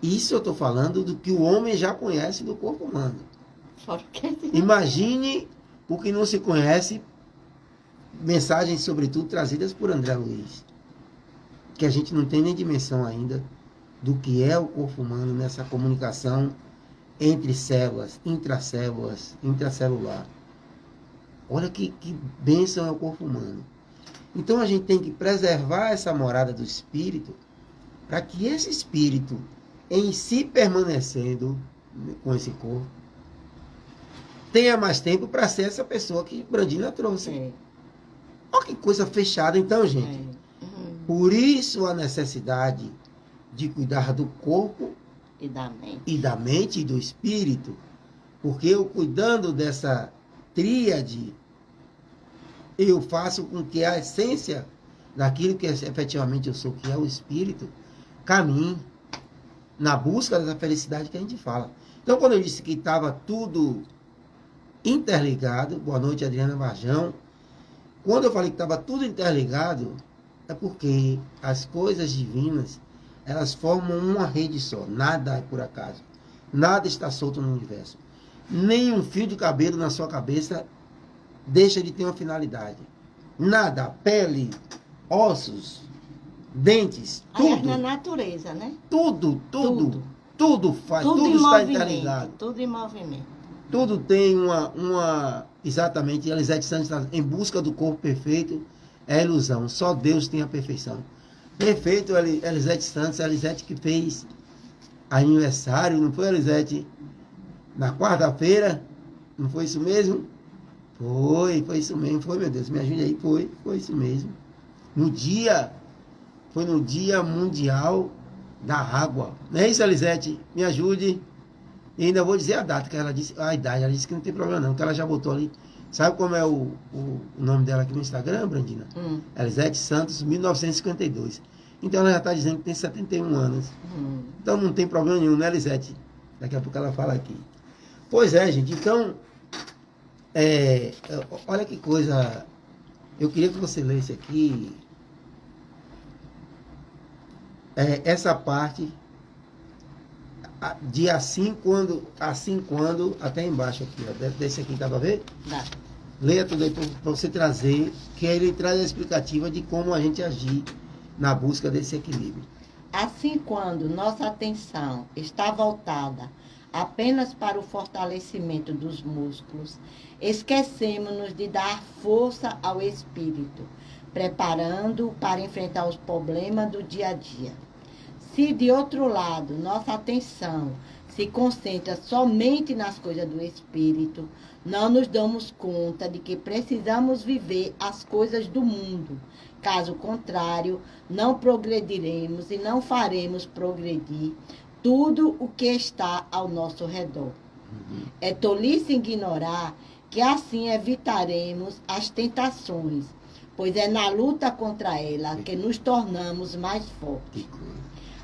Isso eu estou falando do que o homem já conhece do corpo humano. Imagine o que não se conhece, mensagens, sobretudo, trazidas por André Luiz, que a gente não tem nem dimensão ainda do que é o corpo humano nessa comunicação entre células, intracélulas, intracelular. Olha que bênção é o corpo humano. Então a gente tem que preservar essa morada do espírito, para que esse espírito, em si permanecendo com esse corpo, tenha mais tempo para ser essa pessoa que Brandina trouxe. Olha que coisa fechada, então, gente. Por isso a necessidade de cuidar do corpo e da mente e do espírito, porque eu cuidando dessa tríade, eu faço com que a essência daquilo que efetivamente eu sou, que é o espírito, caminhe na busca da felicidade que a gente fala. Então, quando eu disse que estava tudo interligado, boa noite, Adriana Varjão, quando eu falei que estava tudo interligado, é porque as coisas divinas, elas formam uma rede só, nada é por acaso, nada está solto no universo. Nem um fio de cabelo na sua cabeça deixa de ter uma finalidade. Nada, pele, ossos, dentes, tudo. Na natureza, né? Tudo faz, Tudo tudo está interligado. Tudo em movimento. Tudo tem exatamente, Elisete Santos, em busca do corpo perfeito, é ilusão. Só Deus tem a perfeição. Perfeito, Elisete Santos, Elisete que fez aniversário, não foi, Elisete? Na quarta-feira, não foi isso mesmo? Foi isso mesmo, foi, meu Deus, me ajude aí, foi isso mesmo. Foi no Dia Mundial da Água. Não é isso, Elisete? Me ajude. E ainda vou dizer a data, que ela disse, a idade, ela disse que não tem problema não, que ela já botou ali. Sabe como é o nome dela aqui no Instagram, Brandina? Elisete Santos, 1952. Então ela já está dizendo que tem 71 anos. Então não tem problema nenhum, né, Elisete? Daqui a pouco ela fala aqui. Pois é, gente. Então, olha que coisa. Eu queria que você lesse aqui essa parte de assim quando, até embaixo aqui, ó, desse aqui, dá para ver? Dá. Leia tudo aí para você trazer, que ele traz a explicativa de como a gente agir na busca desse equilíbrio. Assim, quando nossa atenção está voltada apenas para o fortalecimento dos músculos, esquecemos-nos de dar força ao espírito, preparando-o para enfrentar os problemas do dia a dia. Se, de outro lado, nossa atenção se concentra somente nas coisas do espírito, não nos damos conta de que precisamos viver as coisas do mundo. Caso contrário, não progrediremos e não faremos progredir tudo o que está ao nosso redor. É tolice ignorar que assim evitaremos as tentações, pois é na luta contra ela que nos tornamos mais fortes.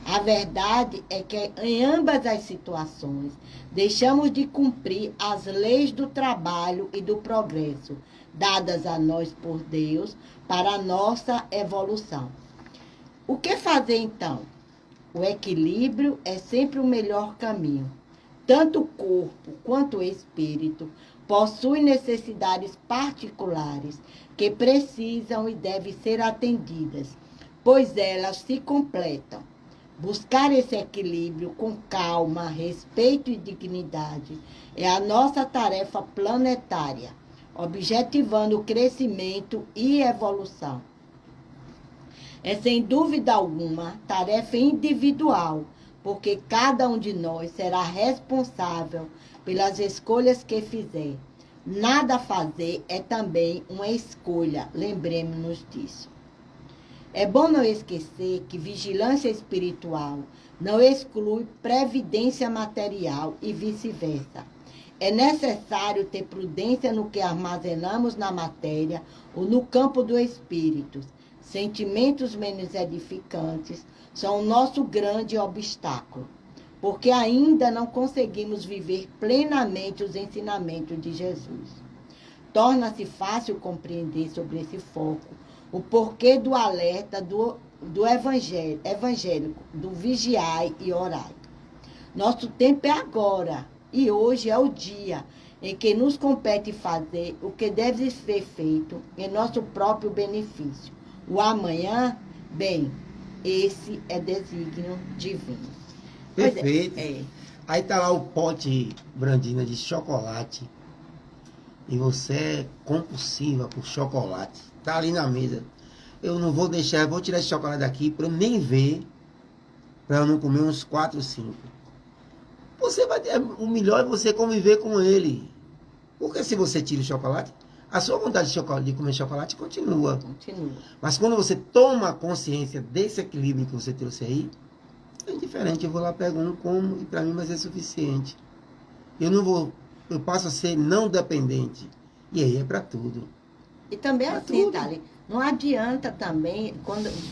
A verdade é que em ambas as situações deixamos de cumprir as leis do trabalho e do progresso, dadas a nós por Deus para a nossa evolução. O que fazer então? O equilíbrio é sempre o melhor caminho. Tanto o corpo quanto o espírito possuem necessidades particulares que precisam e devem ser atendidas, pois elas se completam. Buscar esse equilíbrio com calma, respeito e dignidade é a nossa tarefa planetária, objetivando o crescimento e evolução. É, sem dúvida alguma, tarefa individual, porque cada um de nós será responsável pelas escolhas que fizer. Nada a fazer é também uma escolha, lembremos-nos disso. É bom não esquecer que vigilância espiritual não exclui previdência material e vice-versa. É necessário ter prudência no que armazenamos na matéria ou no campo do espírito. Sentimentos menos edificantes são o nosso grande obstáculo, porque ainda não conseguimos viver plenamente os ensinamentos de Jesus. Torna-se fácil compreender sobre esse foco o porquê do alerta do evangélico, do vigiai e orai. Nosso tempo é agora, e hoje é o dia em que nos compete fazer o que deve ser feito em nosso próprio benefício. O amanhã, bem, esse é desígnio divino. Perfeito. Aí tá lá o pote, Brandina, de chocolate. E você é compulsiva por chocolate. Tá ali na mesa. Eu não vou deixar, eu vou tirar esse chocolate daqui para eu nem ver, para eu não comer uns 4, 5. Você vai ter, o melhor é você conviver com ele. Porque se você tira o chocolate, a sua vontade de comer chocolate continua. Continua. Mas quando você toma consciência desse equilíbrio que você trouxe aí, é diferente. Eu vou lá, pego um, como, e para mim vai ser suficiente. Eu passo a ser não dependente. E aí é para tudo. E também Pra assim, tudo. Thali, não adianta também,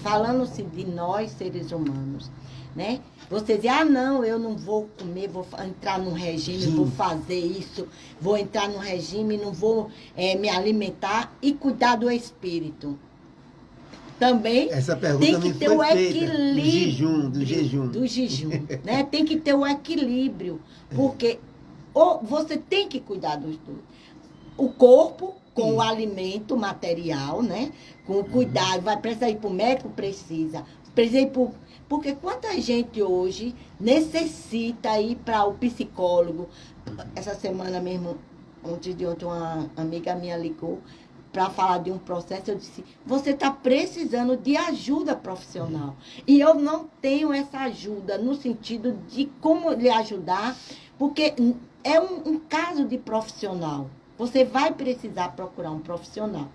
falando-se de nós, seres humanos, né? Você dizer, ah, não, eu não vou comer, vou entrar num regime, Sim. vou fazer isso, vou entrar num regime, não vou me alimentar e cuidar do espírito. Também Essa pergunta tem me que ter foi o feita equilíbrio. do jejum. Do jejum, né? Tem que ter o equilíbrio, porque ou você tem que cuidar dos dois. O corpo com o alimento material, né? Com o cuidado, vai precisar ir para o médico? Precisa. Precisa ir pro... Porque quanta gente hoje necessita ir para o psicólogo. Essa semana mesmo, antes de ontem, uma amiga minha ligou para falar de um processo. Eu disse, você está precisando de ajuda profissional. E eu não tenho essa ajuda no sentido de como lhe ajudar, porque é um caso de profissional. Você vai precisar procurar um profissional.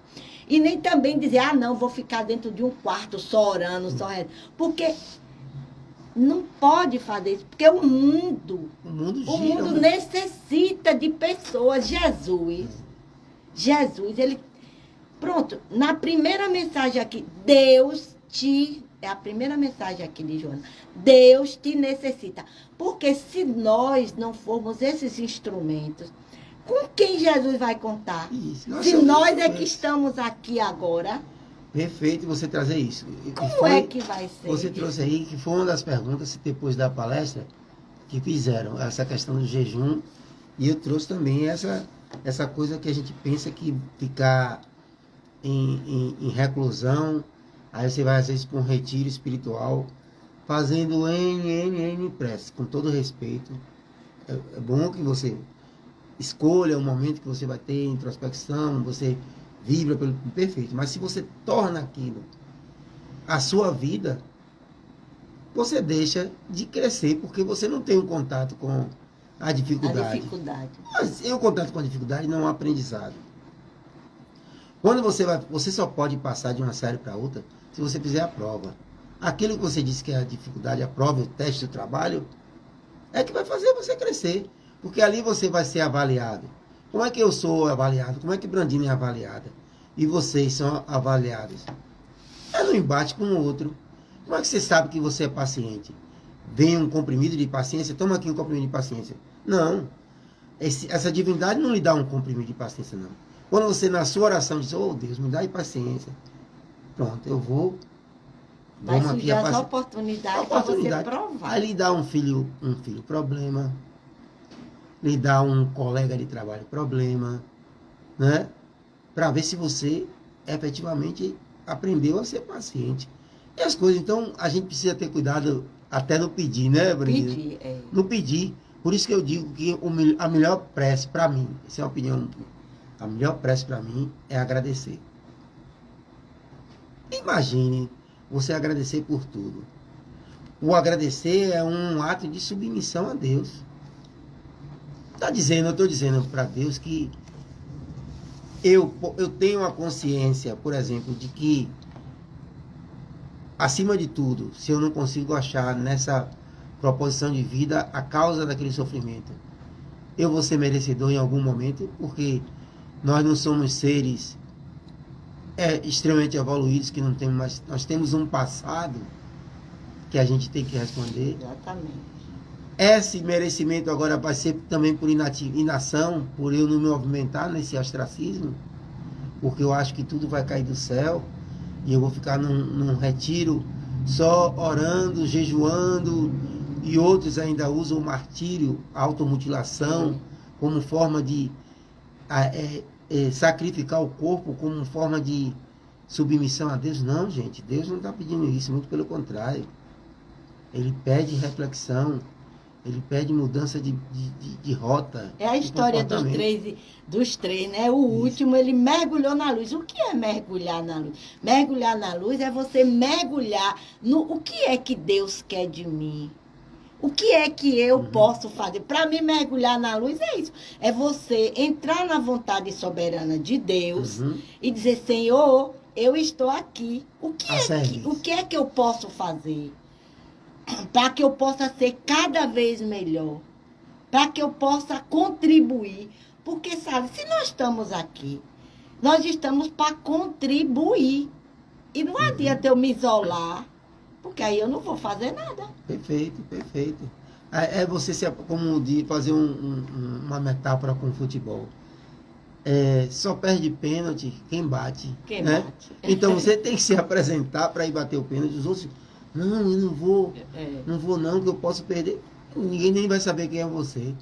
E nem também dizer, ah, não, vou ficar dentro de um quarto só orando, só rezando. Porque não pode fazer isso. Porque o mundo necessita de pessoas. Jesus, ele... Pronto, na primeira mensagem aqui, é a primeira mensagem aqui de Joana. Deus te necessita. Porque se nós não formos esses instrumentos, com quem Jesus vai contar? Isso. Se nós é que estamos aqui agora, Perfeito você trazer isso. como é que vai ser? Você trouxe aí, que foi uma das perguntas depois da palestra que fizeram, essa questão do jejum. E eu trouxe também essa coisa que a gente pensa que ficar em reclusão, aí você vai às vezes para um retiro espiritual, fazendo N preces, com todo respeito. É bom que você escolha o momento que você vai ter introspecção, você vibra pelo perfeito. Mas se você torna aquilo a sua vida, você deixa de crescer, porque você não tem um contato com a dificuldade. A dificuldade. Mas em um contato com a dificuldade não há aprendizado. Quando você só pode passar de uma série para outra se você fizer a prova. Aquilo que você disse que é a dificuldade, a prova, o teste, o trabalho, é que vai fazer você crescer. Porque ali você vai ser avaliado. Como é que eu sou avaliado? Como é que Brandina é avaliada? E vocês são avaliados? É no embate com o outro. Como é que você sabe que você é paciente? Vem um comprimido de paciência, toma aqui um comprimido de paciência. Não. Essa divindade não lhe dá um comprimido de paciência, não. Quando você, na sua oração, diz, oh Deus, me dá paciência. Pronto, eu vou. Vai Vamos aqui surgir essa oportunidade para você provar. Aí lhe dá um filho problema. Lhe dá um colega de trabalho problema. Né? Para ver se você efetivamente aprendeu a ser paciente. E as coisas, então, a gente precisa ter cuidado até no pedir, né, Brandina? Pedir, é. No pedir. Por isso que eu digo que a melhor prece para mim, essa é uma opinião, a melhor prece para mim é agradecer. Imagine você agradecer por tudo. O agradecer é um ato de submissão a Deus. Eu estou dizendo para Deus que eu tenho a consciência, por exemplo, de que, acima de tudo, se eu não consigo achar nessa proposição de vida a causa daquele sofrimento, eu vou ser merecedor em algum momento, porque nós não somos seres extremamente evoluídos, que não temos mais, nós temos um passado que a gente tem que responder. Exatamente. Esse merecimento agora vai ser também por inação, por eu não me movimentar nesse ostracismo, porque eu acho que tudo vai cair do céu e eu vou ficar num retiro só orando, jejuando, e outros ainda usam o martírio, a automutilação, como forma de sacrificar o corpo, como forma de submissão a Deus. Não, gente, Deus não está pedindo isso, muito pelo contrário. Ele pede reflexão. Ele pede mudança de rota. É a história dos três, né? O último, ele mergulhou na luz. O que é mergulhar na luz? Mergulhar na luz é você mergulhar no o que é que Deus quer de mim. O que é que eu posso fazer? Para mim, mergulhar na luz é isso. É você entrar na vontade soberana de Deus e dizer, Senhor, eu estou aqui. O que é que eu posso fazer? Para que eu possa ser cada vez melhor. Para que eu possa contribuir. Porque, sabe, se nós estamos aqui, nós estamos para contribuir. E não adianta eu me isolar, porque aí eu não vou fazer nada. Perfeito, perfeito. É você, como fazer uma metáfora com o futebol. Só perde pênalti quem bate. Quem né? bate. Então você tem que se apresentar para ir bater o pênalti. Os outros, não, eu não vou. Não vou não, que eu posso perder. Ninguém nem vai saber quem é você.